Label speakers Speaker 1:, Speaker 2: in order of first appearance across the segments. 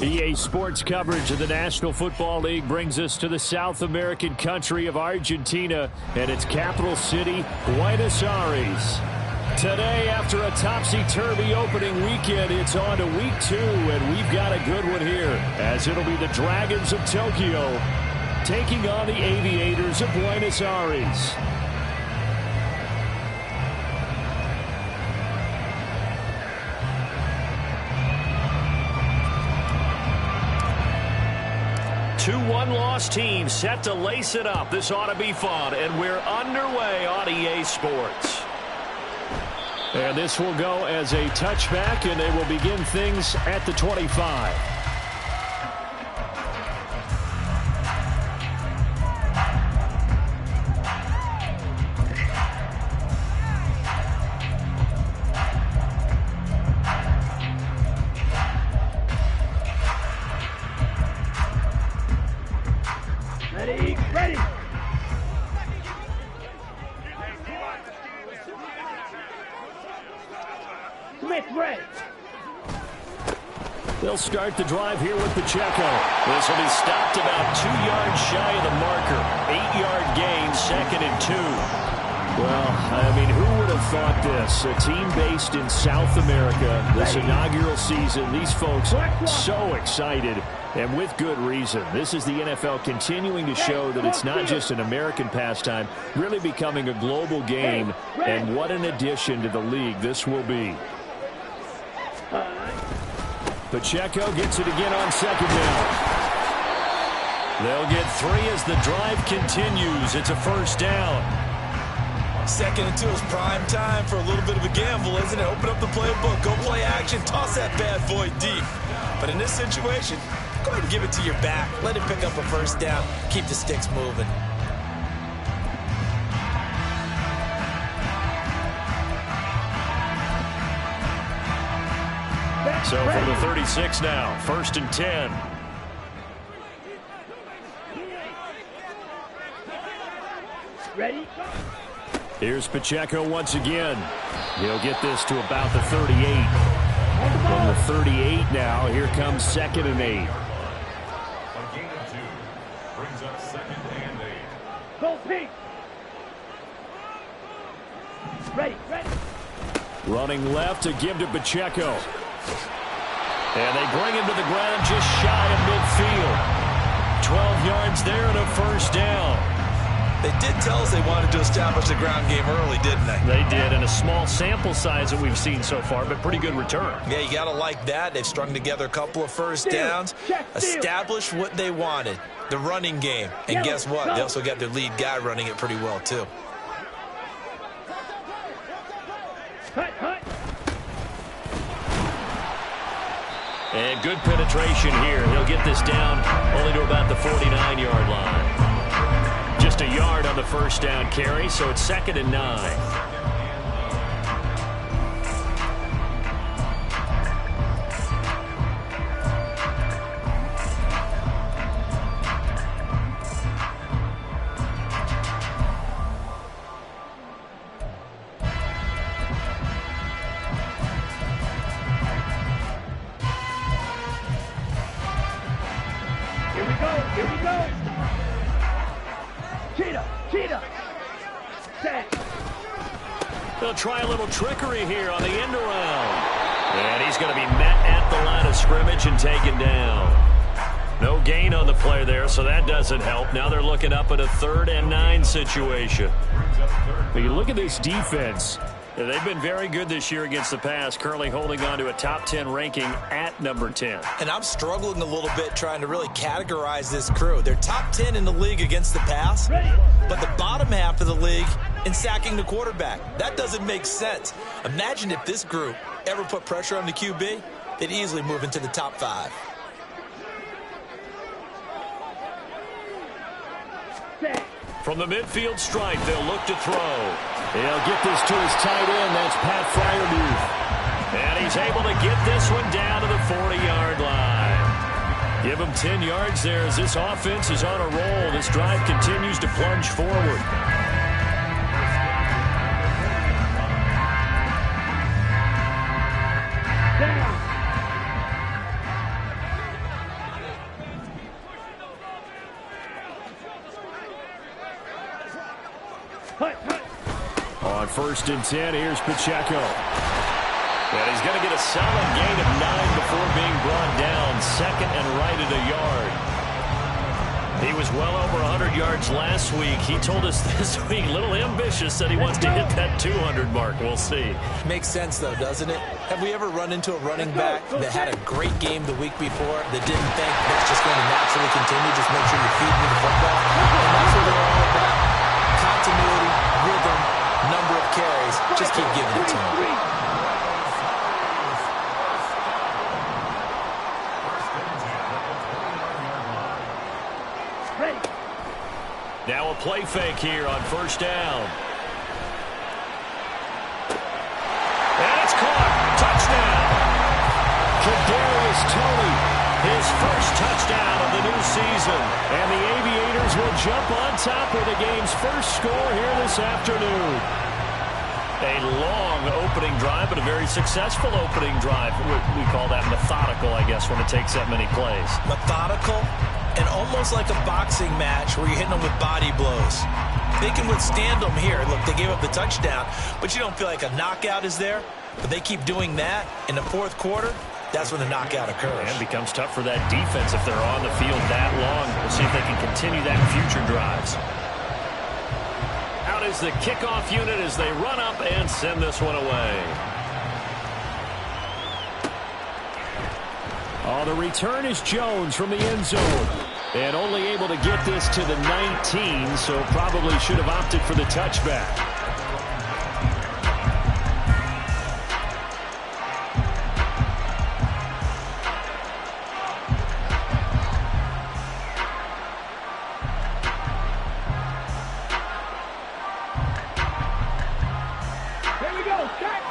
Speaker 1: EA Sports coverage of the National Football League brings us to the South American country of Argentina and its capital city, Buenos Aires. Today, after a topsy-turvy opening weekend, it's on to week 2, and we've got a good one here, as it'll be the Dragons of Tokyo taking on the Aviators of Buenos Aires. Two one-loss teams set to lace it up. This ought to be fun, and we're underway on EA Sports. And this will go as a touchback, and they will begin things at the 25.
Speaker 2: Ready. Smith ready.
Speaker 1: They'll start the drive here with Pacheco. This will be stopped about 2 yards shy of the marker. 8-yard gain, 2nd and 2. Well, I mean, who would have thought this? A team based in South America, this inaugural season, these folks so excited, and with good reason. This is the NFL continuing to show that it's not just an American pastime, really becoming a global game, and what an addition to the league this will be. Pacheco gets it again on 2nd down. They'll get 3 as the drive continues. It's a 1st down.
Speaker 3: 2nd and 2 is prime time for a little bit of a gamble, isn't it? Open up the playbook, go play action, toss that bad boy deep. But in this situation, go ahead and give it to your back. Let him pick up a 1st down. Keep the sticks moving.
Speaker 1: So for the 36 now, 1st and 10.
Speaker 2: Ready?
Speaker 1: Here's Pacheco once again. He'll get this to about the 38. From the 38 now, here comes 2nd and 8.
Speaker 4: A gain of 2 brings up 2nd and 8.
Speaker 2: Go Pete. Ready.
Speaker 1: Running left to give to Pacheco. And they bring him to the ground just shy of midfield. 12 yards there and a 1st down.
Speaker 3: They did tell us they wanted to establish the ground game early, didn't they?
Speaker 1: They did, and a small sample size that we've seen so far, but pretty good return.
Speaker 3: Yeah, you got to like that. They've strung together a couple of 1st downs, established what they wanted, the running game. And guess what? They also got their lead guy running it pretty well, too.
Speaker 1: And good penetration here. He'll get this down only to about the 49-yard line. Just a yard on the 1st down carry, so it's 2nd and 9.
Speaker 2: Here we go. Cheetah.
Speaker 1: They'll try a little trickery here on the end around. And he's going to be met at the line of scrimmage and taken down. No gain on the play there, so that doesn't help. Now they're looking up at a 3rd and 9 situation. But you look at this defense. They've been very good this year against the pass, currently holding on to a top 10 ranking at number 10.
Speaker 3: And I'm struggling a little bit trying to really categorize this crew. They're top 10 in the league against the pass, but the bottom half of the league in sacking the quarterback. That doesn't make sense. Imagine if this group ever put pressure on the QB, they'd easily move into the top 5.
Speaker 1: From the midfield stripe, they'll look to throw. He'll get this to his tight end. That's Pat Freiermuth. And he's able to get this one down to the 40-yard line. Give him 10 yards there as this offense is on a roll. This drive continues to plunge forward. 1st and 10. Here's Pacheco. And he's going to get a solid gain of 9 before being brought down. 2nd and right at a yard. He was well over 100 yards last week. He told us this week, a little ambitious, that he wants to hit that 200 mark. We'll see.
Speaker 3: Makes sense, though, doesn't it? Have we ever run into a running back that had a great game the week before that didn't think that's just going to naturally continue? Just make sure you feed me the football. And that's what they're all about. Continuity, rhythm, number of carries. Just keep giving it to him.
Speaker 1: Now a play fake here on 1st down. And it's caught. Touchdown. Kadarius Toney, his first touchdown of the new season. And the Aviators will jump on top with the game's first score here this afternoon. A long opening drive, but a very successful opening drive. We call that methodical, I guess, when it takes that many plays.
Speaker 3: Methodical and almost like a boxing match where you're hitting them with body blows. They can withstand them here. Look, they gave up the touchdown, but you don't feel like a knockout is there. But they keep doing that in the 4th quarter. That's when the knockout occurs.
Speaker 1: And it becomes tough for that defense if they're on the field that long. We'll see if they can continue that in future drives. Out is the kickoff unit as they run up and send this one away. Oh, the return is Jones from the end zone. And only able to get this to the 19, so probably should have opted for the touchback.
Speaker 2: Here we go, check.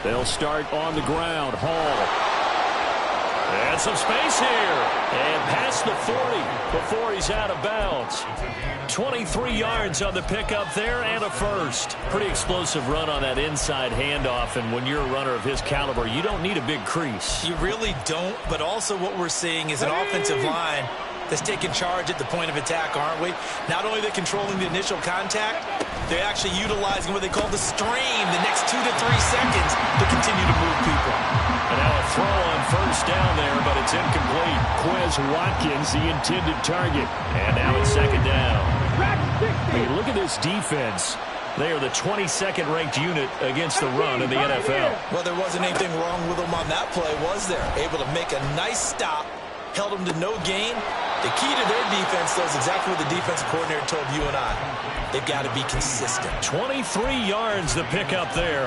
Speaker 1: They'll start on the ground. Hall. And some space here. And past the 40 before he's out of bounds. 23 yards on the pickup there and a first. Pretty explosive run on that inside handoff. And when you're a runner of his caliber, you don't need a big crease.
Speaker 3: You really don't, but also what we're seeing is an offensive line that's taking charge at the point of attack, aren't we? Not only are they controlling the initial contact, they're actually utilizing what they call the stream, the next 2 to 3 seconds to continue to move people.
Speaker 1: And now a throw on 1st down there, but it's incomplete. Quez Watkins, the intended target. And now it's 2nd down. I mean, look at this defense. They are the 22nd ranked unit against the run in the NFL.
Speaker 3: Well, there wasn't anything wrong with them on that play, was there? Able to make a nice stop, held them to no gain. The key to their defense, though, is exactly what the defensive coordinator told you and I. They've got to be consistent.
Speaker 1: 23 yards to pick up there.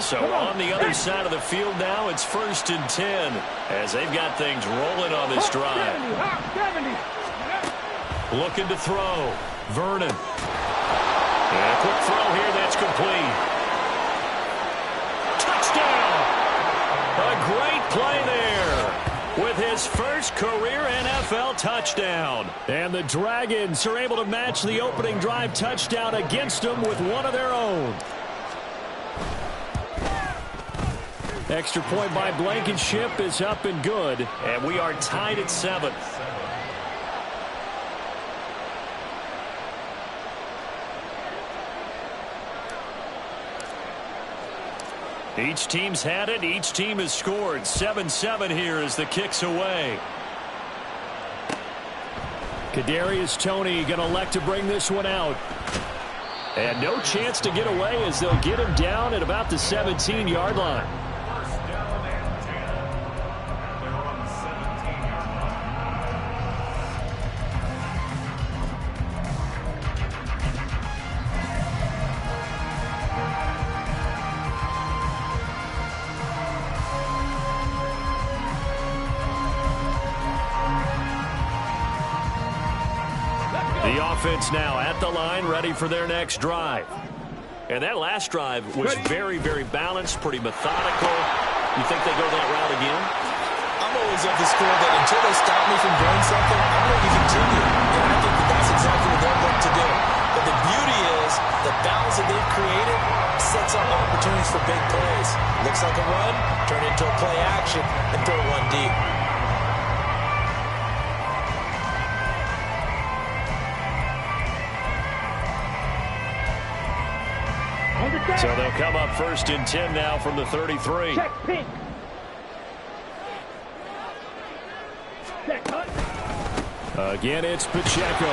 Speaker 1: So on the other side of the field now, it's 1st and 10 as they've got things rolling on this drive. Looking to throw. Vernon. And a quick throw here, that's complete. Touchdown! A great play there with his first career NFL touchdown. And the Dragons are able to match the opening drive touchdown against them with one of their own. Extra point by Blankenship is up and good. And we are tied at 7. Each team's had it. Each team has scored. 7-7 here as the kick's away. Kadarius Toney going to elect to bring this one out. And no chance to get away as they'll get him down at about the 17-yard line. The offense now at the line, ready for their next drive. And that last drive was very, very balanced, pretty methodical. You think they go that route again?
Speaker 3: I'm always of the school that until they stop me from doing something, I'm going to continue. And I think that that's exactly what they'll look to do. But the beauty is the the battles that they've created sets up opportunities for big plays. Looks like a run, turn into a play action, and throw one deep.
Speaker 1: So they'll come up 1st and 10 now from the 33.
Speaker 2: Check pink. Check cut.
Speaker 1: Again, it's Pacheco.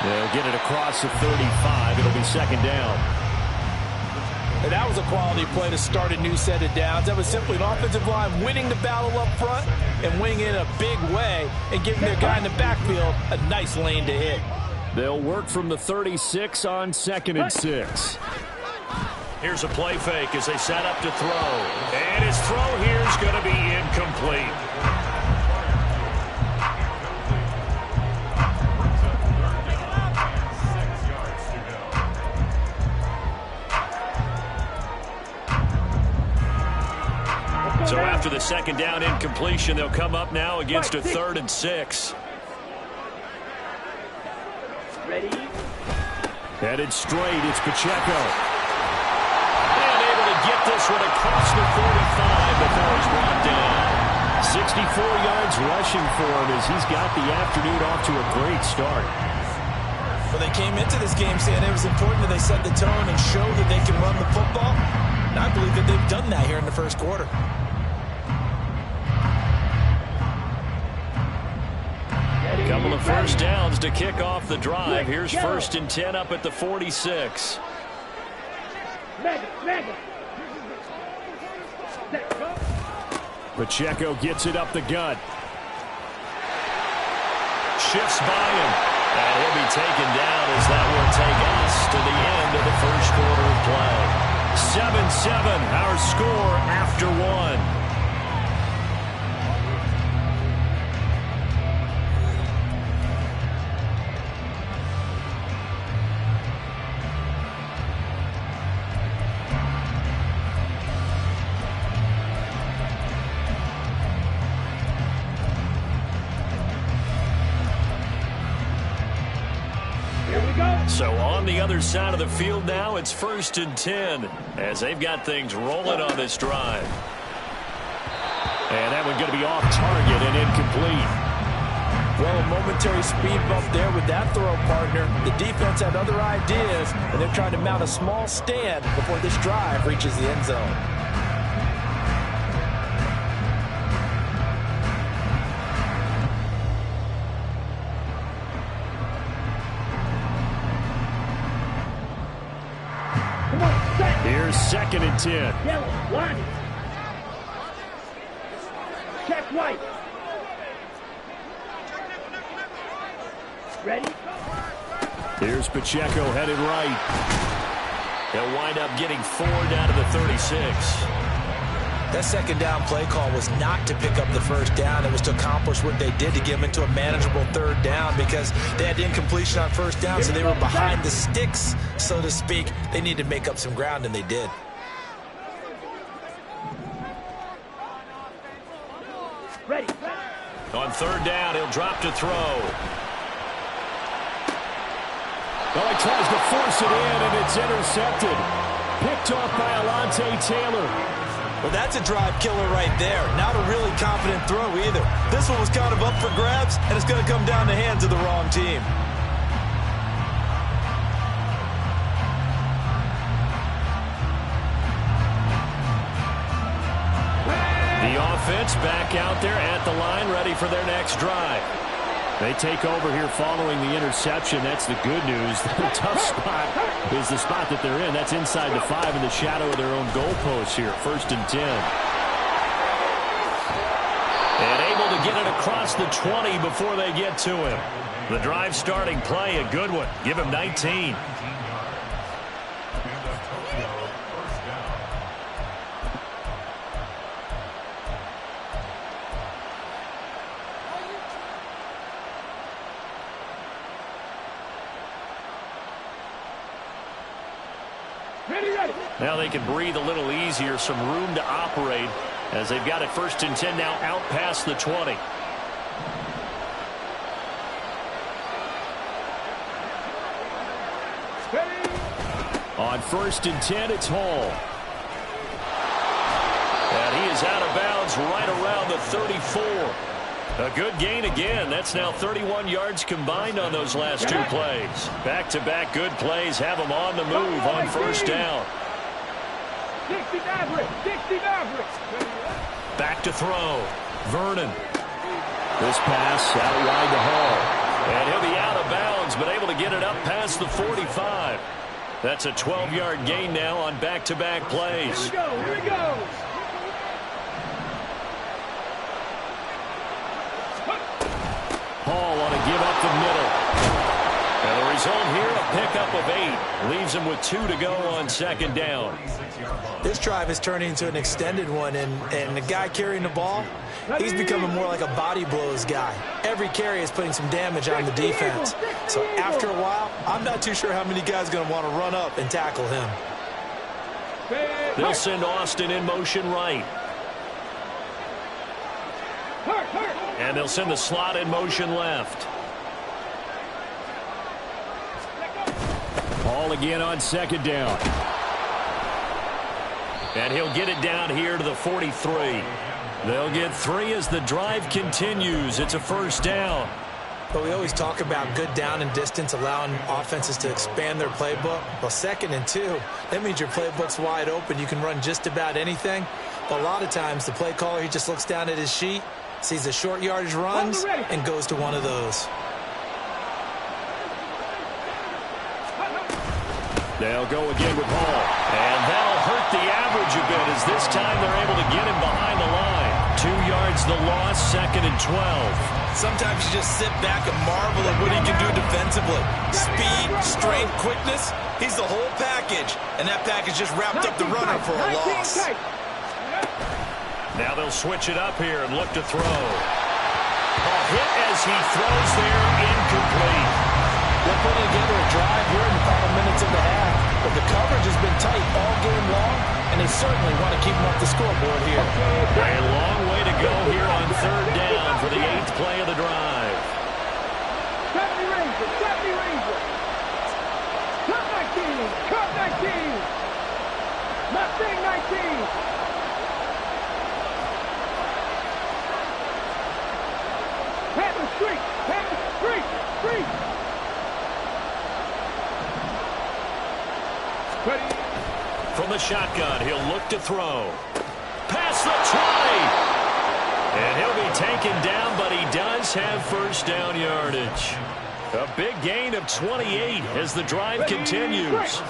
Speaker 1: They'll get it across the 35. It'll be 2nd down.
Speaker 3: And that was a quality play to start a new set of downs. That was simply an offensive line winning the battle up front and winning it in a big way and giving their guy in the backfield a nice lane to hit.
Speaker 1: They'll work from the 36 on 2nd and 6. Here's a play fake as they set up to throw. And his throw here is going to be incomplete. So after the 2nd down incompletion, they'll come up now against a 3rd and 6.
Speaker 2: Ready?
Speaker 1: Headed straight, it's Pacheco. And able to get this one across the 45 before he's brought down. 64 yards rushing for him as he's got the afternoon off to a great start.
Speaker 3: Well, they came into this game saying it was important that they set the tone and show that they can run the football. And I believe that they've done that here in the 1st quarter.
Speaker 1: Couple of 1st downs to kick off the drive. Here's 1st and 10 up at the 46. Pacheco gets it up the gut. Shifts by him. And he'll be taken down as that will take us to the end of the 1st quarter of play. 7-7, our score after 1. So on the other side of the field now, it's 1st and 10 as they've got things rolling on this drive. And that one's going to be off target and incomplete.
Speaker 3: Well, a momentary speed bump there with that throw, partner. The defense had other ideas, and they're trying to mount a small stand before this drive reaches the end zone.
Speaker 1: Here's 2nd and 10.
Speaker 2: Yellow, line. Check right. Ready?
Speaker 1: Here's Pacheco headed right. They'll wind up getting 4 down to the 36.
Speaker 3: That 2nd down play call was not to pick up the 1st down. It was to accomplish what they did to get them into a manageable 3rd down because they had incompletion on 1st down, so they were behind the sticks, so to speak. They needed to make up some ground, and they did.
Speaker 2: Ready.
Speaker 1: On 3rd down, he'll drop to throw. Well, he tries to force it in, and it's intercepted. Picked off by Alontae Taylor.
Speaker 3: Well, that's a drive killer right there. Not a really confident throw either. This one was kind of up for grabs, and it's going to come down the hands of the wrong team.
Speaker 1: The offense back out there at the line, ready for their next drive. They take over here following the interception. That's the good news. The tough spot is the spot that they're in. That's inside the 5 in the shadow of their own goalpost here. 1st and 10. And able to get it across the 20 before they get to him. The drive starting play, a good one. Give him 19. Now they can breathe a little easier, some room to operate as they've got it 1st and 10 now out past the 20. On 1st and 10, it's Hall. And he is out of bounds right around the 34. A good gain again. That's now 31 yards combined on those last 2 plays. Back-to-back good plays have him on the move on 1st down.
Speaker 2: 60 Maverick! 60 Maverick!
Speaker 1: Back to throw. Vernon. This pass out wide to Hall. And he'll be out of bounds, but able to get it up past the 45. That's a 12-yard gain now on back-to-back plays.
Speaker 2: Here we go! Here we go!
Speaker 1: Hall on a give up the middle. And the result here, a pickup of 8. Leaves him with 2 to go on 2nd down.
Speaker 3: This drive is turning into an extended one, and the guy carrying the ball, he's becoming more like a body blows guy. Every carry is putting some damage on the defense. So after a while, I'm not too sure how many guys are going to want to run up and tackle him.
Speaker 1: They'll send Austin in motion right. And they'll send the slot in motion left. Hall again on 2nd down. And he'll get it down here to the 43. They'll get 3 as the drive continues. It's a 1st down.
Speaker 3: But we always talk about good down and distance, allowing offenses to expand their playbook. Well, 2nd and 2, that means your playbook's wide open. You can run just about anything. But a lot of times, the play caller, he just looks down at his sheet, sees the short yardage runs, and goes to one of those.
Speaker 1: They'll go again with Hall. And that'll hurt the average a bit as this time they're able to get him behind the line. 2 yards the loss, 2nd and 12.
Speaker 3: Sometimes you just sit back and marvel at what he can do defensively. Speed, strength, quickness, he's the whole package. And that package just wrapped up the runner for a loss.
Speaker 1: Now they'll switch it up here and look to throw. A hit as he throws there, incomplete.
Speaker 3: They're putting together a drive here in the final minutes of the half, but the coverage has been tight all game long, and they certainly want to keep them off the scoreboard here.
Speaker 1: A long way to go here on 3rd down for the 8th play of the drive.
Speaker 2: 70 Ranger! 70 Ranger! Cut 19! Cut 19! Mustang 19! Panther Street! Panther Street! Street! Ready?
Speaker 1: From the shotgun, he'll look to throw. Past the 20! And he'll be taken down, but he does have 1st down yardage. A big gain of 28 as the drive continues.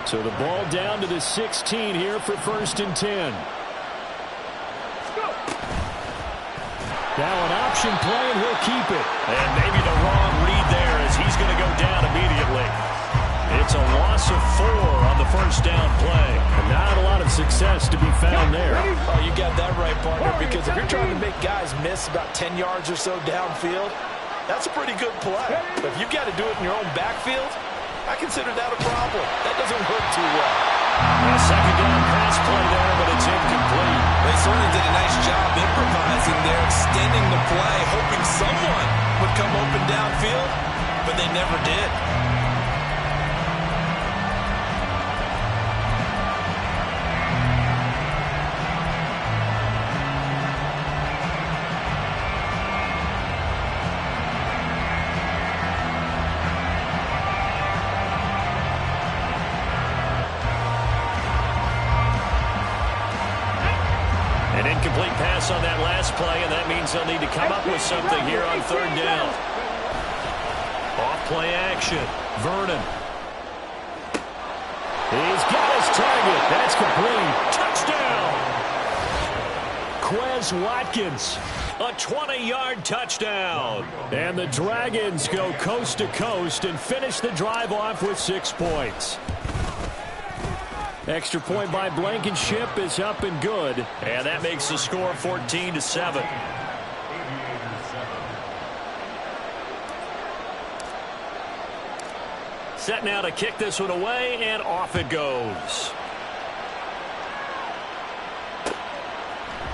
Speaker 1: So the ball down to the 16 here for 1st and 10. Now an option play, and he'll keep it. And maybe the wrong read there as he's going to go down immediately. It's a loss of 4 on the 1st down play. And not a lot of success to be found there.
Speaker 3: Oh, you got that right, partner, because if you're trying to make guys miss about 10 yards or so downfield, that's a pretty good play. But if you've got to do it in your own backfield, I consider that a problem. That doesn't work too well.
Speaker 1: A 2nd down pass play there, but it's incomplete.
Speaker 3: They certainly did a nice job improvising there, extending the play, hoping someone would come open downfield, but they never did.
Speaker 1: An incomplete pass on that last play, and that means they'll need to come up with something here on 3rd down. Off play action. Vernon. He's got his target. That's complete. Touchdown. Quez Watkins. A 20-yard touchdown. And the Dragons go coast to coast and finish the drive off with 6 points. Extra point by Blankenship is up and good. And that makes the score 14-7. Set now to kick this one away, and off it goes.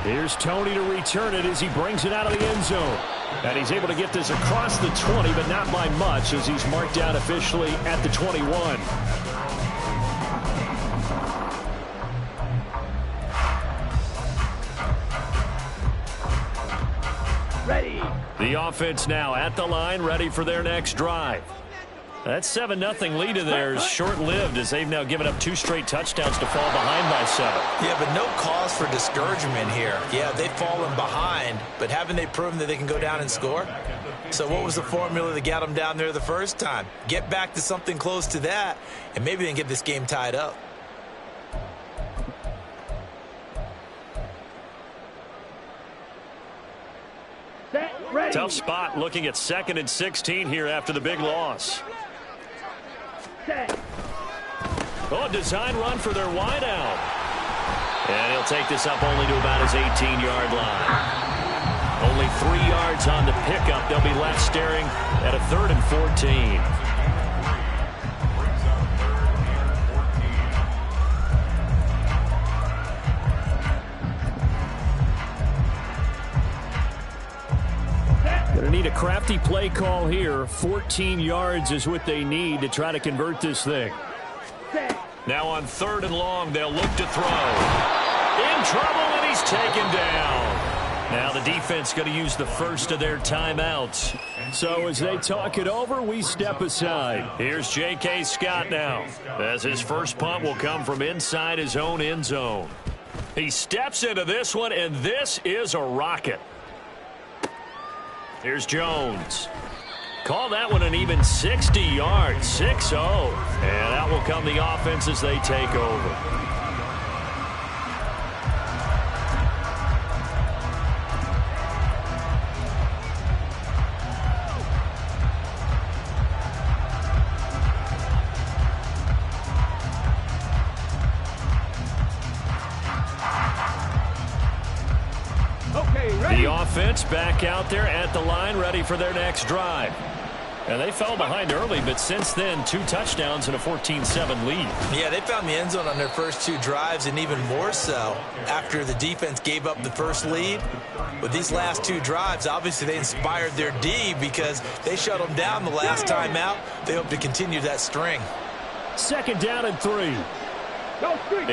Speaker 1: Here's Tony to return it as he brings it out of the end zone. And he's able to get this across the 20, but not by much as he's marked down officially at the 21. The offense now at the line, ready for their next drive. That 7-0 lead of theirs short-lived as they've now given up 2 straight touchdowns to fall behind by 7.
Speaker 3: Yeah, but no cause for discouragement here. Yeah, they've fallen behind, but haven't they proven that they can go down and score? So what was the formula that got them down there the first time? Get back to something close to that, and maybe they can get this game tied up.
Speaker 1: Tough spot looking at 2nd and 16 here after the big loss. Oh, design run for their wideout. And he'll take this up only to about his 18-yard line. Only 3 yards on the pickup. They'll be left staring at a 3rd and 14. Going to need a crafty play call here. 14 yards is what they need to try to convert this thing. Now on 3rd and long, they'll look to throw. In trouble, and he's taken down. Now the defense going to use the first of their timeouts. So as they talk it over, we step aside. Here's J.K. Scott now, as his first punt will come from inside his own end zone. He steps into this one, and this is a rocket. Here's Jones. Call that one an even 60 yards, 6-0. And that will come the offense as they take over. The offense back out there at the line, ready for their next drive. And they fell behind early, but since then, 2 touchdowns and a 14-7 lead.
Speaker 3: Yeah, they found the end zone on their first 2 drives, and even more so after the defense gave up the first lead. With these last 2 drives, obviously they inspired their D because they shut them down the last time out. They hope to continue that string.
Speaker 1: 2nd down and 3.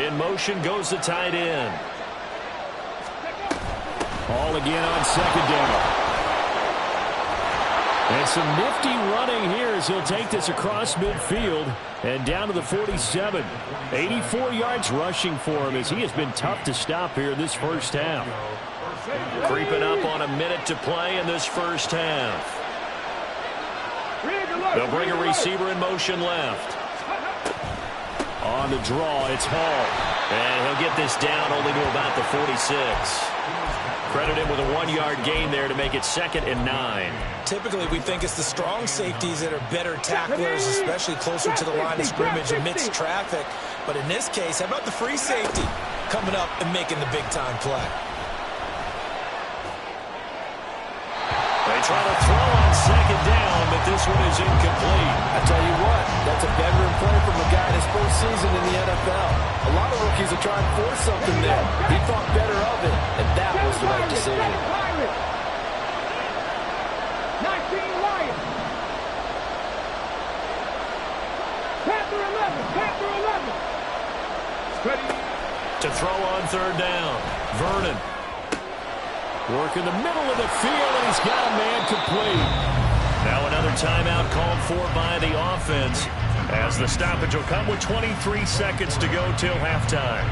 Speaker 1: In motion goes the tight end. All again on 2nd down. And some nifty running here as he'll take this across midfield and down to the 47. 84 yards rushing for him as he has been tough to stop here this first half. Creeping up on a minute to play in this first half. They'll bring a receiver in motion left. On the draw, it's Hall. And he'll get this down only to about the 46. Credit him with a 1-yard gain there to make it 2nd and 9.
Speaker 3: Typically, we think it's the strong safeties that are better tacklers, especially closer to the line of scrimmage amidst traffic. But in this case, how about the free safety coming up and making the big-time play?
Speaker 1: They try to throw on 2nd down, but this one is incomplete.
Speaker 5: I tell you what, that's a veteran play from a guy in his first season in the NFL. A lot of rookies are trying to force something there. He thought better of it, and that was the right decision.
Speaker 2: 19 Lions. Panther 11. Panther 11. Ready.
Speaker 1: To throw on 3rd down. Vernon. Work in the middle of the field, and he's got a man complete. Now another timeout called for by the offense as the stoppage will come with 23 seconds to go till halftime.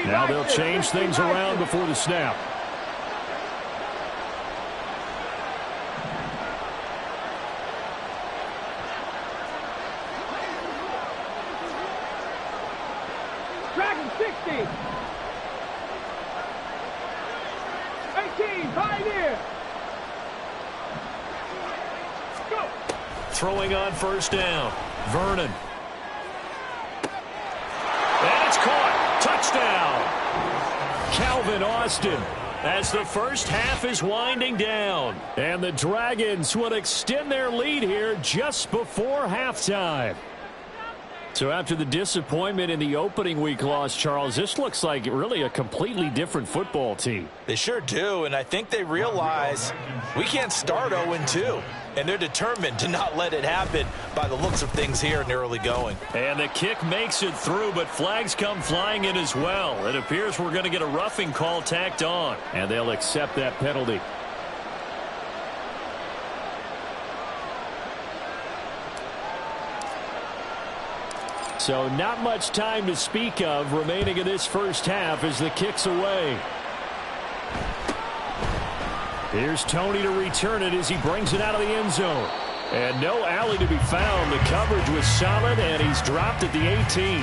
Speaker 1: Now they'll change things around before the snap.
Speaker 2: Dragon 60. 18, Pioneer. Go.
Speaker 1: Throwing on 1st down. Vernon. And it's caught. Touchdown. Calvin Austin as the first half is winding down. And the Dragons will extend their lead here just before halftime. So after the disappointment in the opening week loss, Charles, this looks like really a completely different football team.
Speaker 3: They sure do, and I think they realize we can't start 0-2, and they're determined to not let it happen by the looks of things here in the early going.
Speaker 1: And the kick makes it through, but flags come flying in as well. It appears we're going to get a roughing call tacked on, and they'll accept that penalty. So not much time to speak of remaining in this first half as the kick's away. Here's Tony to return it as he brings it out of the end zone. And no alley to be found. The coverage was solid, and he's dropped at the 18.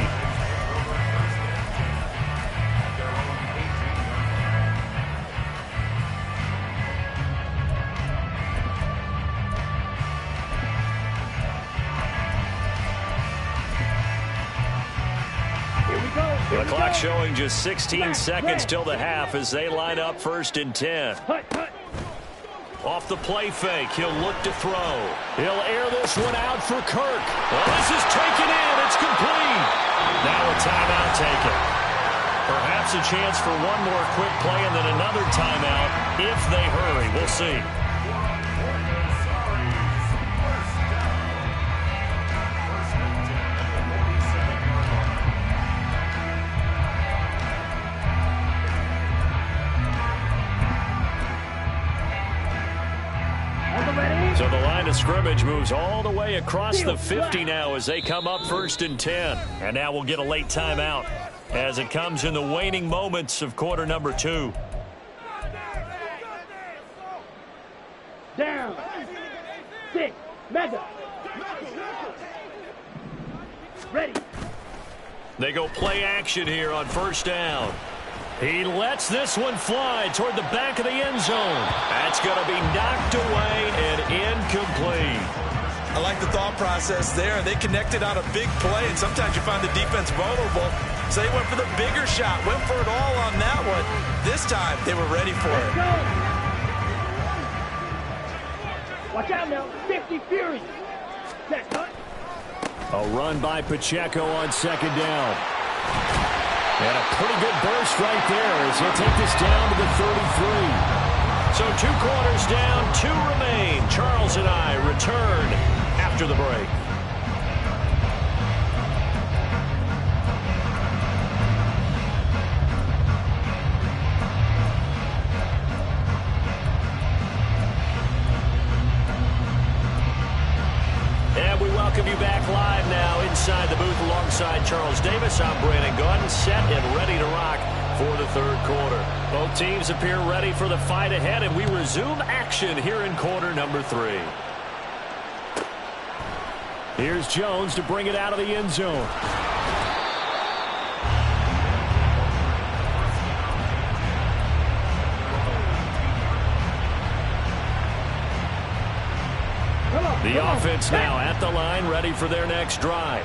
Speaker 1: The clock showing just 16 seconds till the half as they line up 1st and 10. Off the play fake, he'll look to throw. He'll air this one out for Kirk. Well, this is taken in. It's complete. Now a timeout taken. Perhaps a chance for one more quick play and then another timeout if they hurry. We'll see. So the line of scrimmage moves all the way across the 50 now as they come up 1st and 10. And now we'll get a late timeout as it comes in the waning moments of quarter number 2.
Speaker 2: Down. 6. Mega. Ready.
Speaker 1: They go play action here on 1st down. He lets this one fly toward the back of the end zone. That's going to be knocked away and incomplete.
Speaker 3: I like the thought process there. They connected on a big play, and sometimes you find the defense vulnerable. So they went for the bigger shot, went for it all on that one. This time, they were ready for it.
Speaker 2: Watch out now. 50 Fury. Set, cut.
Speaker 1: A run by Pacheco on 2nd down. And a pretty good burst right there as he'll take this down to the 33. So 2 quarters down, 2 remain. Charles and I return after the break. And we welcome you back live now inside the booth alongside Charles Davis. I'm Brandon Gaudin, set and ready to rock for the 3rd quarter. Both teams appear ready for the fight ahead, and we resume action here in quarter number 3. Here's Jones to bring it out of the end zone. The offense now at the line, ready for their next drive.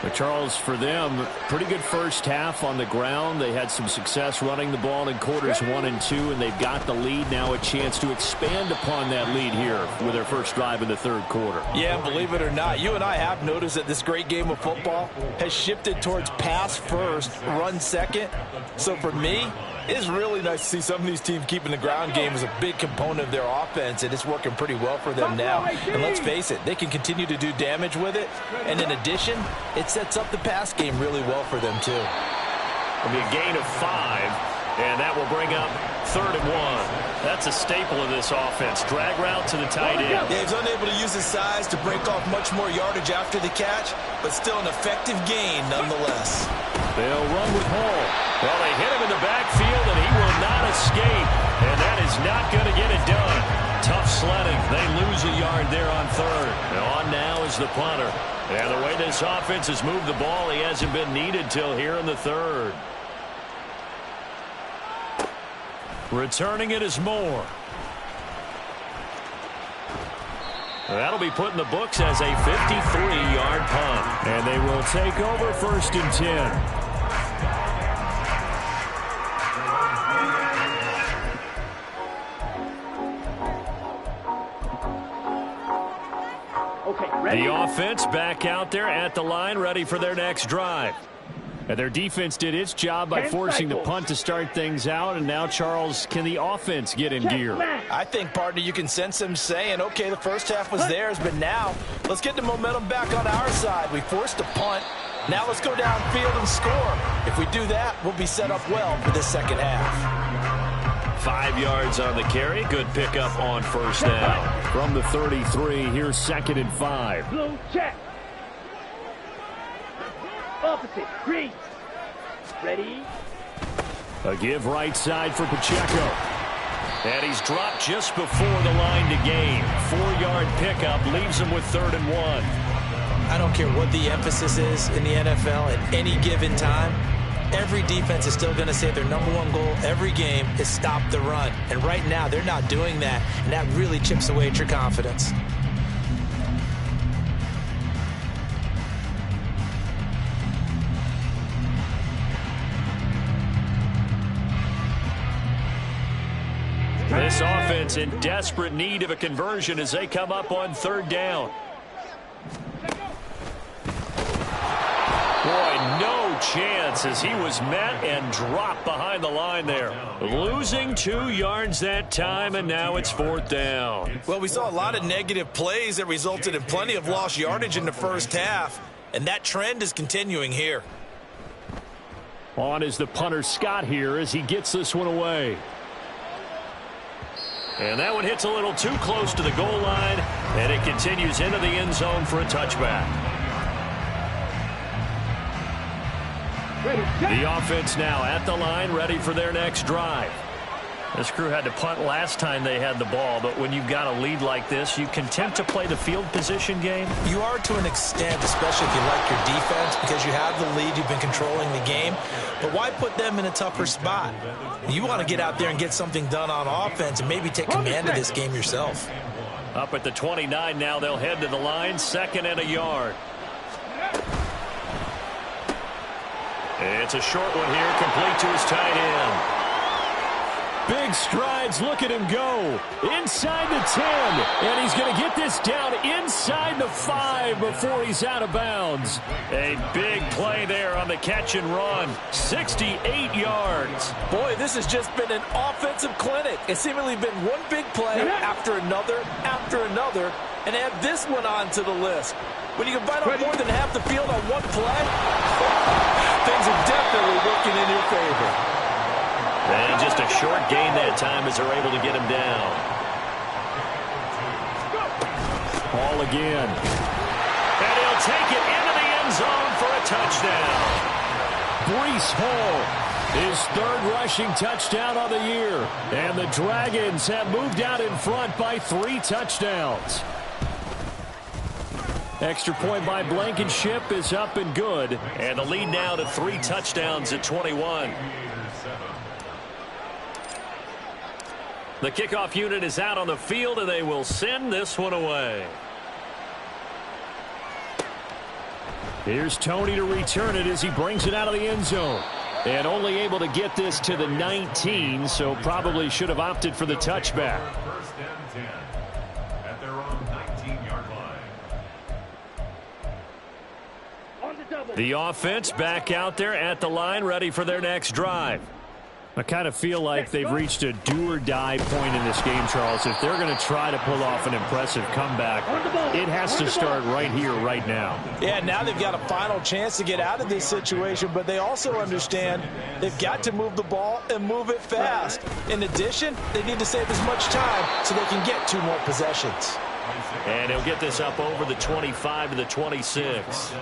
Speaker 1: But Charles, for them, pretty good first half on the ground. They had some success running the ball in quarters 1 and 2, and they've got the lead. Now a chance to expand upon that lead here with their first drive in the 3rd quarter.
Speaker 3: Yeah, believe it or not, you and I have noticed that this great game of football has shifted towards pass first, run second. So for me, it's really nice to see some of these teams keeping the ground game as a big component of their offense, and it's working pretty well for them now. And let's face it, they can continue to do damage with it. And in addition, it sets up the pass game really well for them, too.
Speaker 1: It'll be a gain of 5, and that will bring up 3rd and 1. That's a staple of this offense. Drag route to the tight end.
Speaker 3: Yeah, he's unable to use his size to break off much more yardage after the catch, but still an effective gain nonetheless.
Speaker 1: They'll run with Hall. Well, they hit him in the backfield, and he will not escape. And that is not going to get it done. Tough sledding. They lose a yard there on 3rd. And on now is the punter. And the way this offense has moved the ball, he hasn't been needed till here in the 3rd. Returning it is Moore. That'll be put in the books as a 53-yard punt. And they will take over 1st and 10.
Speaker 2: Okay,
Speaker 1: The offense back out there at the line, ready for their next drive. And their defense did its job by forcing the punt to start things out. And now, Charles, can the offense get in gear?
Speaker 5: I think, partner, you can sense them saying, okay, the first half was theirs, but now let's get the momentum back on our side. We forced a punt. Now let's go downfield and score. If we do that, we'll be set up well for this second half.
Speaker 1: 5 yards on the carry. Good pickup on first down. From the 33, here's 2nd and 5.
Speaker 2: Blue check. Opposite. Green. Ready.
Speaker 1: A give right side for Pacheco. And he's dropped just before the line to gain. 4-yard pickup leaves him with 3rd and 1.
Speaker 3: I don't care what the emphasis is in the NFL at any given time. Every defense is still going to say their #1 goal every game is stop the run. And right now, they're not doing that, and that really chips away at your confidence.
Speaker 1: This offense in desperate need of a conversion as they come up on 3rd down. Boy, no chance as he was met and dropped behind the line there. Losing 2 yards that time, and now it's 4th down.
Speaker 3: Well, we saw a lot of negative plays that resulted in plenty of lost yardage in the first half, and that trend is continuing here.
Speaker 1: On is the punter Scott here as he gets this one away. And that one hits a little too close to the goal line, and it continues into the end zone for a touchback. The offense now at the line, ready for their next drive. This crew had to punt last time they had the ball, but when you've got a lead like this, you can tempt to play the field position game.
Speaker 3: You are to an extent, especially if you like your defense, because you have the lead, you've been controlling the game. But why put them in a tougher spot? You want to get out there and get something done on offense and maybe take command of this game yourself.
Speaker 1: Up at the 29 now, they'll head to the line, 2nd and a yard. It's a short one here, complete to his tight end. Big strides, look at him go. Inside the 10, and he's going to get this down inside the 5 before he's out of bounds. A big play there on the catch and run. 68 yards.
Speaker 5: Boy, this has just been an offensive clinic. It's seemingly been one big play after another, and add this one onto the list. When you can bite off more than half the field on one play, things are definitely working in your favor.
Speaker 1: And just a short gain that time as they're able to get him down. Hall again. And he'll take it into the end zone for a touchdown. Breece Hall, his 3rd rushing touchdown on the year. And the Dragons have moved out in front by 3 touchdowns. Extra point by Blankenship is up and good. And the lead now to 3 touchdowns at 21. The kickoff unit is out on the field, and they will send this one away. Here's Tony to return it as he brings it out of the end zone. And only able to get this to the 19, so probably should have opted for the touchback.
Speaker 4: 1st and 10 at their own 19-yard line.
Speaker 1: The offense back out there at the line, ready for their next drive. I kind of feel like they've reached a do-or-die point in this game, Charles. If they're going to try to pull off an impressive comeback, it has to start right here, right now.
Speaker 3: Yeah, now they've got a final chance to get out of this situation, but they also understand they've got to move the ball and move it fast. In addition, they need to save as much time so they can get 2 more possessions.
Speaker 1: And he'll get this up over the 25 to the 26.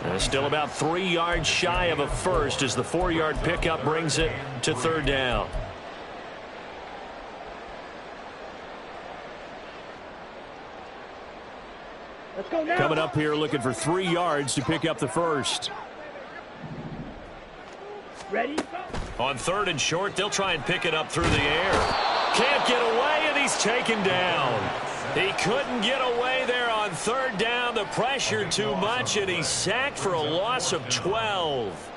Speaker 1: And still about 3 yards shy of a first as the 4-yard pickup brings it to 3rd down.
Speaker 2: Let's go now.
Speaker 1: Coming up here looking for 3 yards to pick up the first.
Speaker 2: Ready?
Speaker 1: On 3rd and short, they'll try and pick it up through the air. Can't get away, and he's taken down. He couldn't get away there on 3rd down. The pressure too much, and he's sacked for a loss of 12.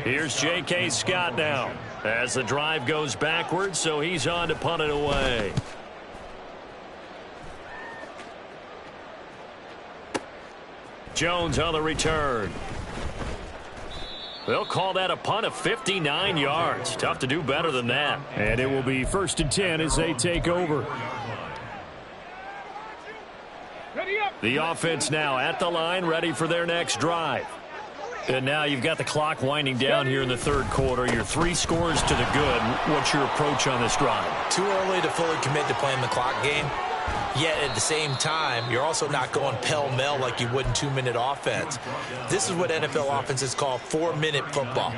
Speaker 1: Here's J.K. Scott now as the drive goes backwards, so he's on to punt it away. Jones on the return. They'll call that a punt of 59 yards. Tough to do better than that. And it will be 1st and 10 as they take over. The offense now at the line, ready for their next drive. And now you've got the clock winding down here in the 3rd quarter. You're 3 scores to the good. What's your approach on this drive?
Speaker 3: Too early to fully commit to playing the clock game. Yet at the same time, you're also not going pell-mell like you would in 2-minute offense. This is what NFL offenses call 4-minute football.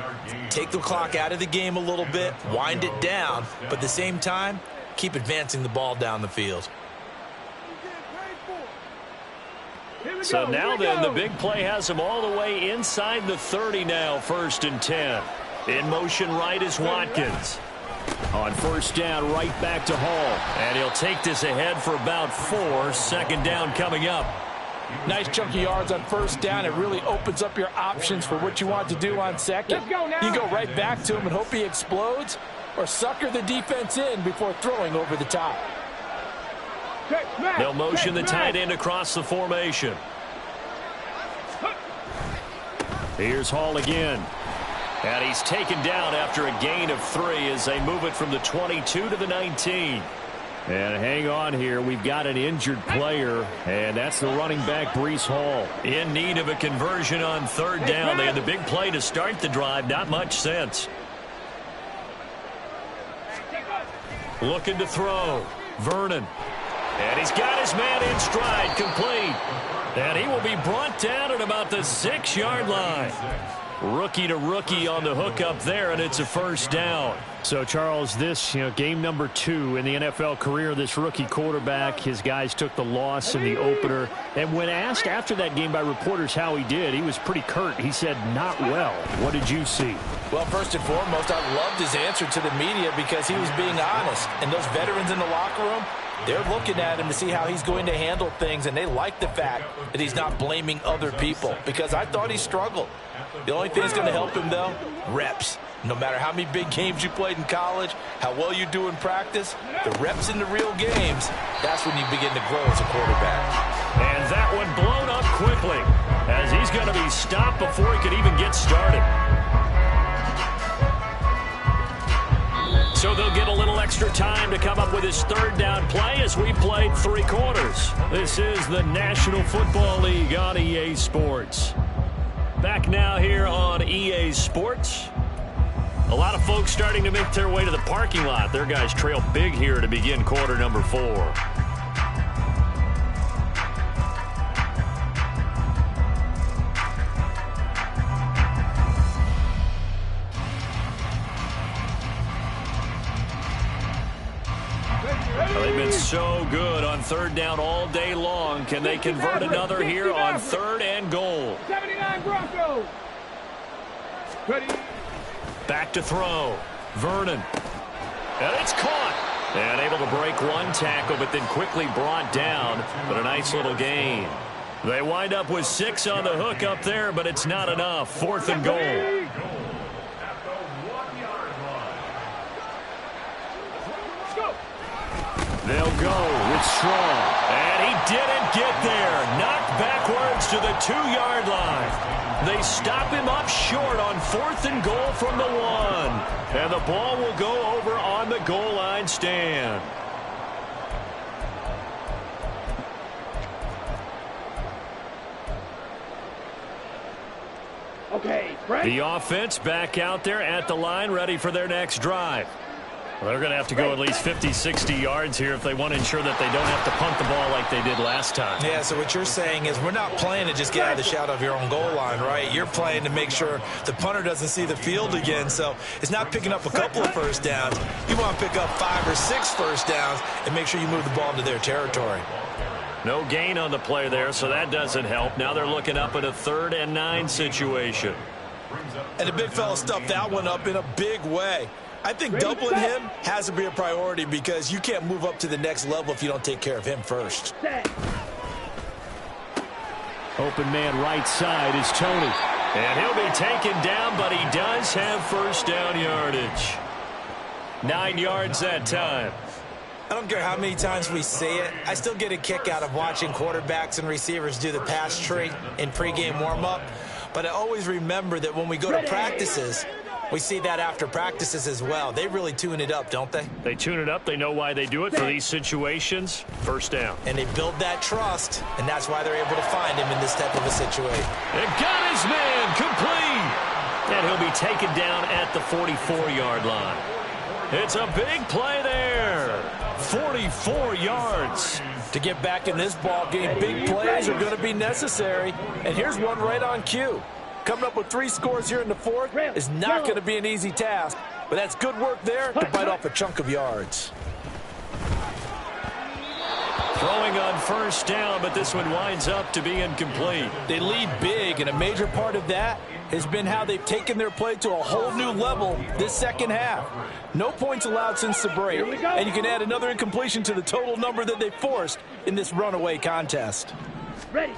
Speaker 3: Take the clock out of the game a little bit, wind it down, but at the same time, keep advancing the ball down the field.
Speaker 1: So now then, the big play has him all the way inside the 30 now, 1st and 10. In motion right is Watkins. On 1st down, right back to Hall. And he'll take this ahead for about 4. 2nd down coming up.
Speaker 5: Nice chunk of yards on 1st down. It really opens up your options for what you want to do on 2nd. You go right back to him and hope he explodes, or sucker the defense in before throwing over the top.
Speaker 1: They'll motion the tight end across the formation. Here's Hall again. And he's taken down after a gain of 3 as they move it from the 22 to the 19. And hang on here. We've got an injured player, and that's the running back, Breece Hall. In need of a conversion on 3rd down. They had the big play to start the drive. Not much sense. Looking to throw. Vernon. And he's got his man in stride, complete. And he will be brought down at about the 6-yard line. Rookie to rookie on the hook up there, and it's a 1st down. So, Charles, this, game number 2 in the NFL career, this rookie quarterback, his guys took the loss in the opener. And when asked after that game by reporters how he did, he was pretty curt. He said, not well. What did you see?
Speaker 5: Well, first and foremost, I loved his answer to the media because he was being honest. And those veterans in the locker room, they're looking at him to see how he's going to handle things, and they like the fact that he's not blaming other people, because I thought he struggled. The only thing that's going to help him, though, reps. No matter how many big games you played in college, how well you do in practice, the reps in the real games, that's when you begin to grow as a quarterback.
Speaker 1: And that one blown up quickly as he's going to be stopped before he could even get started. So they'll get a little extra time to come up with his 3rd down play as we played 3 quarters. This is the National Football League on EA Sports. Back now here on EA Sports. A lot of folks starting to make their way to the parking lot. Their guys trail big here to begin quarter number 4. They've been so good on 3rd down all day long. Can they convert another here on 3rd and goal?
Speaker 2: 79 Broncos. Ready.
Speaker 1: Back to throw. Vernon. And it's caught. And able to break one tackle, but then quickly brought down. But a nice little gain. They wind up with 6 on the hook up there, but it's not enough. 4th and goal. They'll go with Strong. And he didn't get there. Knocked backwards to the 2-yard line. They stop him up short on 4th and goal from the 1. And the ball will go over on the goal line stand.
Speaker 2: Okay, Frank.
Speaker 1: The offense back out there at the line, ready for their next drive. Well, they're going to have to go at least 50, 60 yards here if they want to ensure that they don't have to punt the ball like they did last time.
Speaker 3: Yeah, so what you're saying is we're not playing to just get out of the shadow of your own goal line, right? You're playing to make sure the punter doesn't see the field again. So it's not picking up a couple of 1st downs. You want to pick up 5 or 6 1st downs and make sure you move the ball into their territory.
Speaker 1: No gain on the play there, so that doesn't help. Now they're looking up at a 3rd and 9 situation.
Speaker 3: And the big fella stuffed that one up in a big way. I think doubling him has to be a priority because you can't move up to the next level if you don't take care of him first.
Speaker 1: Open man right side is Tony. And he'll be taken down, but he does have 1st down yardage. 9 yards that time.
Speaker 3: I don't care how many times we see it. I still get a kick out of watching quarterbacks and receivers do the pass tree in pregame warm-up. But I always remember that when we go to practices, we see that after practices as well. They really tune it up, don't they?
Speaker 1: They tune it up. They know why they do it for these situations. First down.
Speaker 3: And they build that trust, and that's why they're able to find him in this type of a situation.
Speaker 1: It got his man complete. And he'll be taken down at the 44-yard line. It's a big play there. 44 yards.
Speaker 5: To get back in this ball game, big plays are going to be necessary. And here's one right on cue. Coming up with 3 scores here in the fourth is not going to be an easy task. But that's good work there to bite off a chunk of yards.
Speaker 1: Throwing on first down, but this one winds up to be incomplete.
Speaker 5: They lead big, and a major part of that has been how they've taken their play to a whole new level this second half. No points allowed since the break, and you can add another incompletion to the total number that they forced in this runaway contest.
Speaker 2: Ready.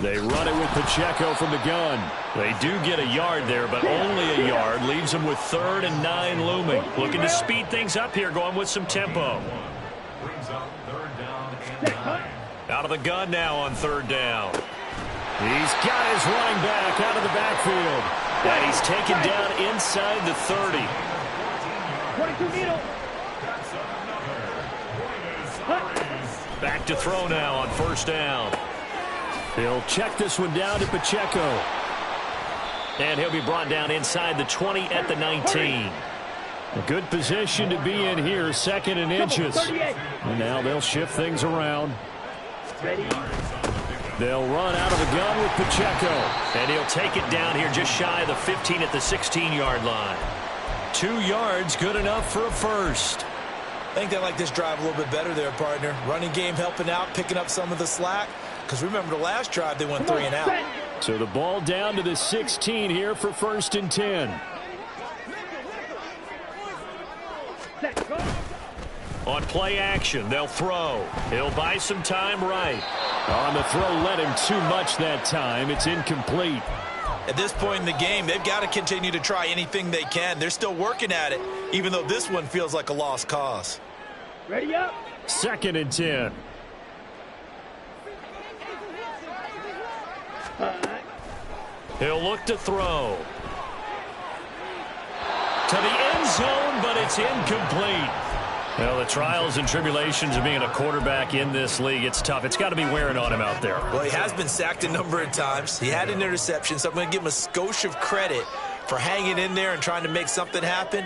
Speaker 1: They run it with Pacheco from the gun. They do get a yard there, but only a yard. Leaves them with 3rd and 9 looming. Looking to speed things up here, going with some tempo.
Speaker 4: Brings up 3rd down and 9.
Speaker 1: Out of the gun now on 3rd down. He's got his running back out of the backfield. And he's taken down inside the 30.
Speaker 2: 22 needle.
Speaker 1: Back to throw now on first down. He'll check this one down to Pacheco. And he'll be brought down inside the 20 at the 19. A good position to be in here, 2nd and inches. And now they'll shift things around.
Speaker 2: Ready.
Speaker 1: They'll run out of the gun with Pacheco. And he'll take it down here just shy of the 15 at the 16-yard line. 2 yards, good enough for a first.
Speaker 3: I think they like this drive a little bit better there, partner. Running game helping out, picking up some of the slack. Because remember the last drive, they went 3 and out.
Speaker 1: So the ball down to the 16 here for 1st and 10. On play action, they'll throw. He'll buy some time right. On the throw, let him too much that time. It's incomplete.
Speaker 3: At this point in the game, they've got to continue to try anything they can. They're still working at it, even though this one feels like a lost cause.
Speaker 2: Ready up.
Speaker 1: 2nd and 10. He'll look to throw. To the end zone, but it's incomplete. Well, the trials and tribulations of being a quarterback in this league, it's tough. It's got to be wearing on him out there.
Speaker 3: Well, he has been sacked a number of times. He had an interception, so I'm going to give him a skosh of credit for hanging in there and trying to make something happen,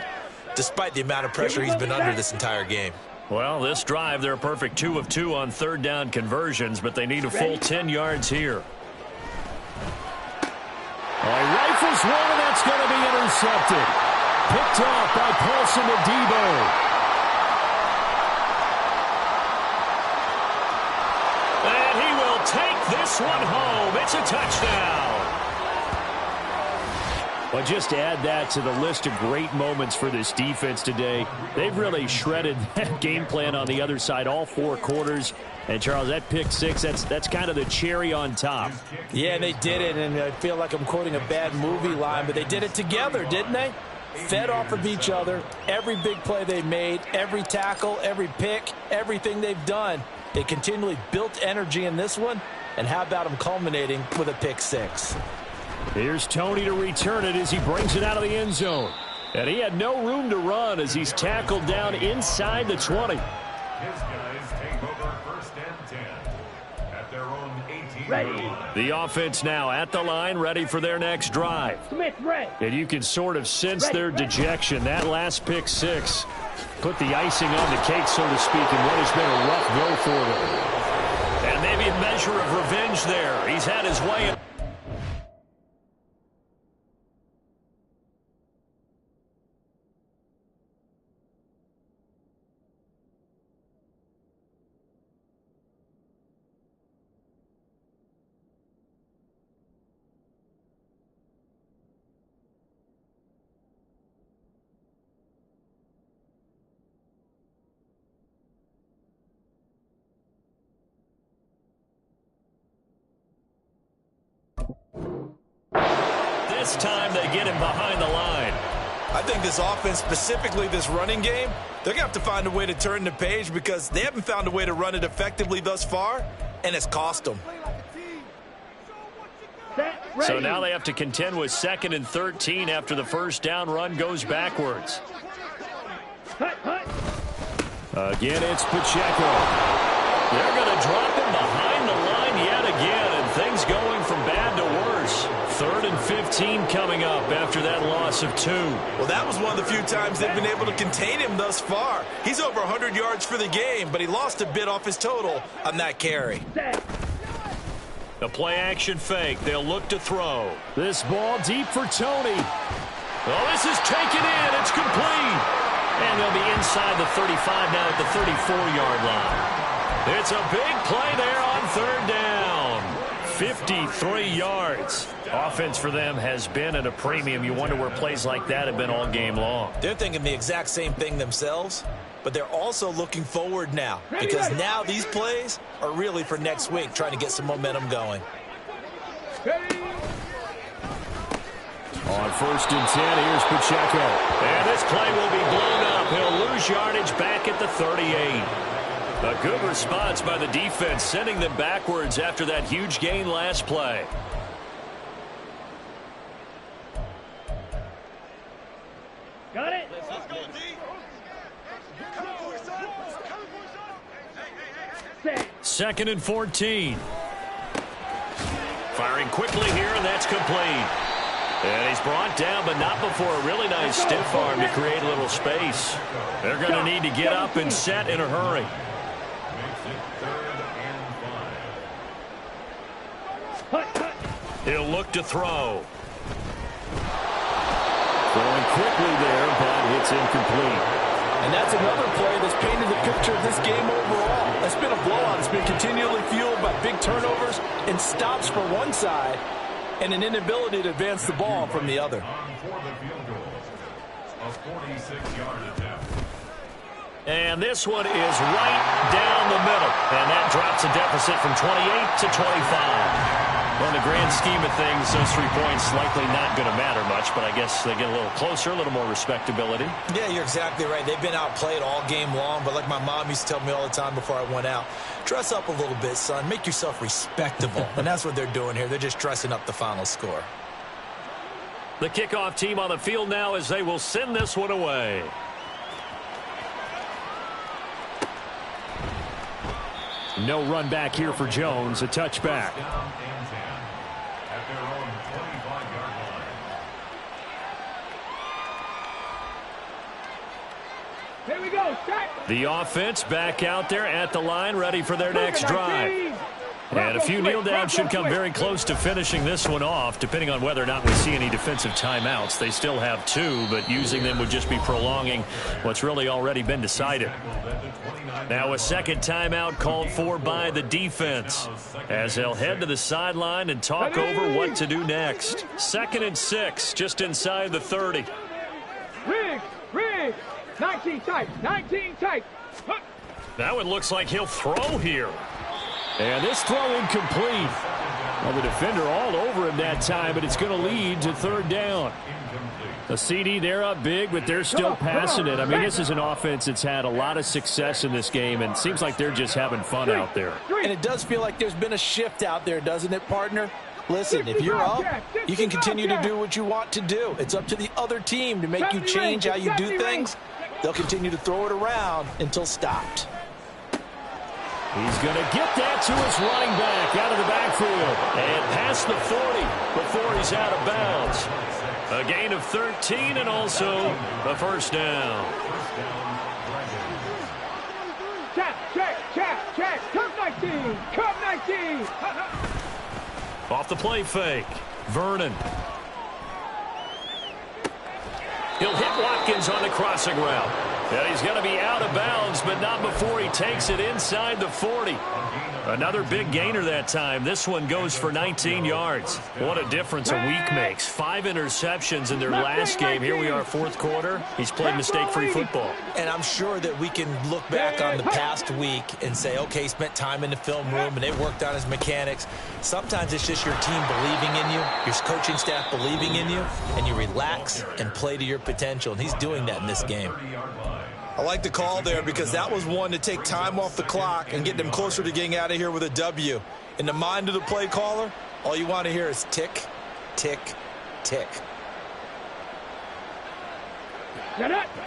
Speaker 3: despite the amount of pressure he's been under this entire game.
Speaker 1: Well, this drive, they're a perfect 2 of 2 on 3rd down conversions, but they need a full 10 yards here. He rifles one, and that's going to be intercepted. Picked off by Paulson Adebo. And he will take this one home. It's a touchdown. Well, just to add that to the list of great moments for this defense today, they've really shredded that game plan on the other side all 4 quarters. And, Charles, that pick 6, that's kind of the cherry on top.
Speaker 5: Yeah, they did it, and I feel like I'm quoting a bad movie line, but they did it together, didn't they? Fed off of each other, every big play they made, every tackle, every pick, everything they've done. They continually built energy in this one, and how about them culminating with a pick 6?
Speaker 1: Here's Tony to return it as he brings it out of the end zone. And he had no room to run as he's tackled down inside the 20.
Speaker 4: His guys take over 1st and 10 at their own 18.
Speaker 2: Ready.
Speaker 1: The offense now at the line, ready for their next drive.
Speaker 2: Smith, red.
Speaker 1: And you can sort of sense their dejection. That last pick 6 put the icing on the cake, so to speak, in what has been a rough go for them. And maybe a measure of revenge there. He's had his way. This time they get him behind the line.
Speaker 3: I think this offense, specifically this running game, they're going to have to find a way to turn the page because they haven't found a way to run it effectively thus far, and it's cost them.
Speaker 1: So now they have to contend with 2nd and 13 after the first down run goes backwards. Again, it's Pacheco. They're going to drop him behind the line yet again, and things going from bad to worse. 3rd and 15 coming up after that loss of 2.
Speaker 3: Well, that was one of the few times they've been able to contain him thus far. He's over 100 yards for the game, but he lost a bit off his total on that carry.
Speaker 1: The play-action fake. They'll look to throw. This ball deep for Tony. Oh, this is taken in. It's complete. And they'll be inside the 35 now at the 34-yard line. It's a big play there on 3rd down. 53 yards. Offense for them has been at a premium. You wonder where plays like that have been all game long.
Speaker 3: They're thinking the exact same thing themselves, but they're also looking forward now because now these plays are really for next week, trying to get some momentum going.
Speaker 1: On 1st and 10, here's Pacheco. And this play will be blown up. He'll lose yardage back at the 38. A good response by the defense, sending them backwards after that huge gain last play.
Speaker 2: Got it?
Speaker 1: 2nd and 14. Firing quickly here, and that's complete. And he's brought down, but not before a really nice stiff arm to create a little space. They're going to need to get up and set in a hurry. He'll look to throw. Throwing quickly there, but it's incomplete.
Speaker 5: And that's another play that's painted the picture of this game overall. That's been a blowout. It's been continually fueled by big turnovers and stops for one side and an inability to advance the ball from the other.
Speaker 4: A 46-yard attempt.
Speaker 1: And this one is right down the middle. And that drops a deficit from 28 to 25. Well, in the grand scheme of things, those 3 points likely not going to matter much, but I guess they get a little closer, a little more respectability.
Speaker 3: Yeah, you're exactly right. They've been outplayed all game long, but like my mom used to tell me all the time before I went out, dress up a little bit, son. Make yourself respectable. And that's what they're doing here. They're just dressing up the final score.
Speaker 1: The kickoff team on the field now as they will send this one away. No run back here for Jones, a touchback.
Speaker 2: Here we go, start.
Speaker 1: The offense back out there at the line, ready for their next drive. And a few kneel downs should come very close to finishing this one off, depending on whether or not we see any defensive timeouts. They still have 2, but using them would just be prolonging what's really already been decided. Now a second timeout called for by the defense as they'll head to the sideline and talk over what to do next. 2nd and 6, just inside the 30.
Speaker 2: Riggs, 19 tight, 19 tight.
Speaker 1: That one looks like he'll throw here. And this throw incomplete. Well, the defender all over him that time, but it's going to lead to 3rd down. The CD, they're up big, but they're still passing it. I mean, this is an offense that's had a lot of success in this game, and it seems like they're just having fun out there.
Speaker 5: And it does feel like there's been a shift out there, doesn't it, partner? Listen, if you're up, you can continue to do what you want to do. It's up to the other team to make you change how you do things. They'll continue to throw it around until stopped.
Speaker 1: He's going to get that to his running back out of the backfield and past the 40 before he's out of bounds. A gain of 13 and also a first down.
Speaker 2: Check. Come 19. Come 19.
Speaker 1: Off the play fake. Vernon. He'll hit Watkins on the crossing route. And he's going to be out of bounds, but not before he takes it inside the 40. Another big gainer that time. This one goes for 19 yards. What a difference a week makes. 5 interceptions in their last game. Here we are, 4th quarter. He's played mistake-free football.
Speaker 3: And I'm sure that we can look back on the past week and say, okay, he spent time in the film room and they worked on his mechanics. Sometimes it's just your team believing in you, your coaching staff believing in you, and you relax and play to your potential, and he's doing that in this game. I like the call there because that was one to take time off the clock and get them closer to getting out of here with a W. In the mind of the play caller, all you want to hear is tick, tick, tick.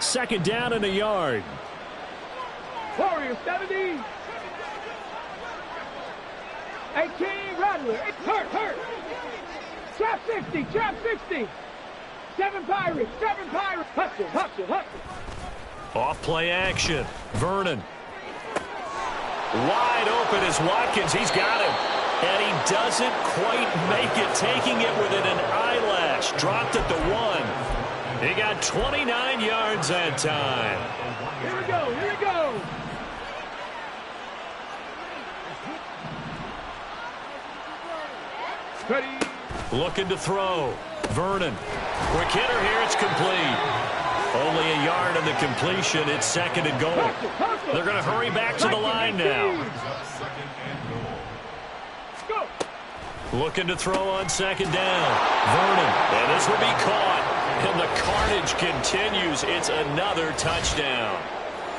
Speaker 1: Second down and a yard.
Speaker 2: Warriors 70. 18, Rattler. Hurt. Trap 60, trap 60. 7 Pirates. Hustle.
Speaker 1: Off play action. Vernon. Wide open is Watkins. He's got him. And he doesn't quite make it, taking it within an eyelash. Dropped at the 1. He got 29 yards that time.
Speaker 2: Here we go. Ready.
Speaker 1: Looking to throw. Vernon. Quick hitter here. It's complete. Only a yard on the completion. It's second and goal. They're going to hurry back to the line now. Looking to throw on second down. Vernon. And this will be caught. And the carnage continues. It's another touchdown.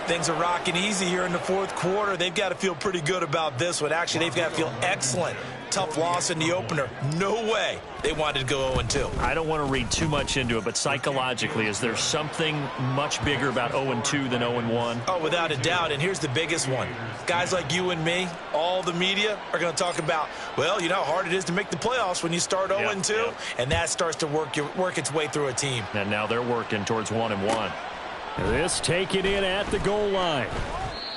Speaker 3: Things are rocking easy here in the fourth quarter. They've got to feel pretty good about this one. Actually, they've got to feel excellent. Tough loss in the opener. No way they wanted to go 0-2.
Speaker 1: I don't want to read too much into it, but psychologically, is there something much bigger about 0-2 than 0-1?
Speaker 3: Oh, without a doubt. And here's the biggest one. Guys like you and me, all the media, are going to talk about, well, you know how hard it is to make the playoffs when you start 0-2. Yep. And that starts to work its way through a team.
Speaker 1: And now they're working towards 1-1. This taken in at the goal line.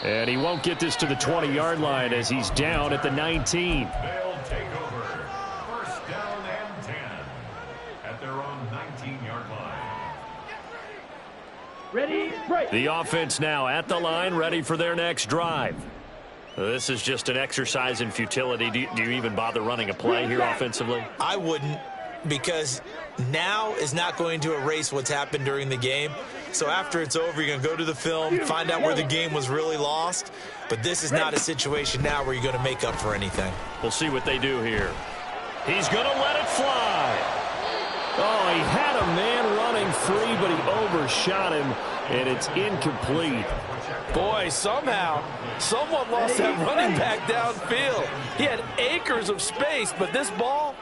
Speaker 1: And he won't get this to the 20-yard line as he's down at the 19.
Speaker 4: They'll take over. First down and 10 at their own 19-yard line.
Speaker 2: Ready, break.
Speaker 1: The offense now at the line, ready for their next drive. This is just an exercise in futility. Do you even bother running a play here offensively?
Speaker 3: I wouldn't, because now is not going to erase what's happened during the game. So after it's over, you're going to go to the film, find out where the game was really lost. But this is not a situation now where you're going to make up for anything.
Speaker 1: We'll see what they do here. He's going to let it fly. Oh, he had a man running free, but he overshot him, and it's incomplete.
Speaker 5: Boy, somehow, someone lost that running back downfield. He had acres of space, but this ball,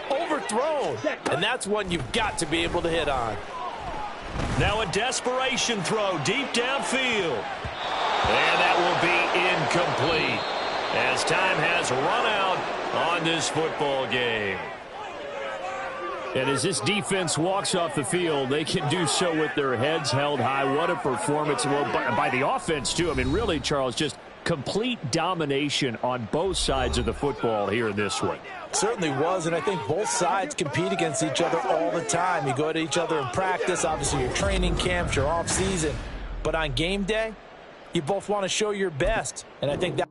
Speaker 5: overthrown. And that's one you've got to be able to hit on.
Speaker 1: Now a desperation throw deep downfield. And that will be incomplete as time has run out on this football game. And as this defense walks off the field, they can do so with their heads held high. What a performance by the offense, too. I mean, really, Charles, just complete domination on both sides of the football here in this one.
Speaker 3: Certainly was, and I think both sides compete against each other all the time. You go to each other in practice, obviously your training camps, your off season. But on game day, you both want to show your best. And I think that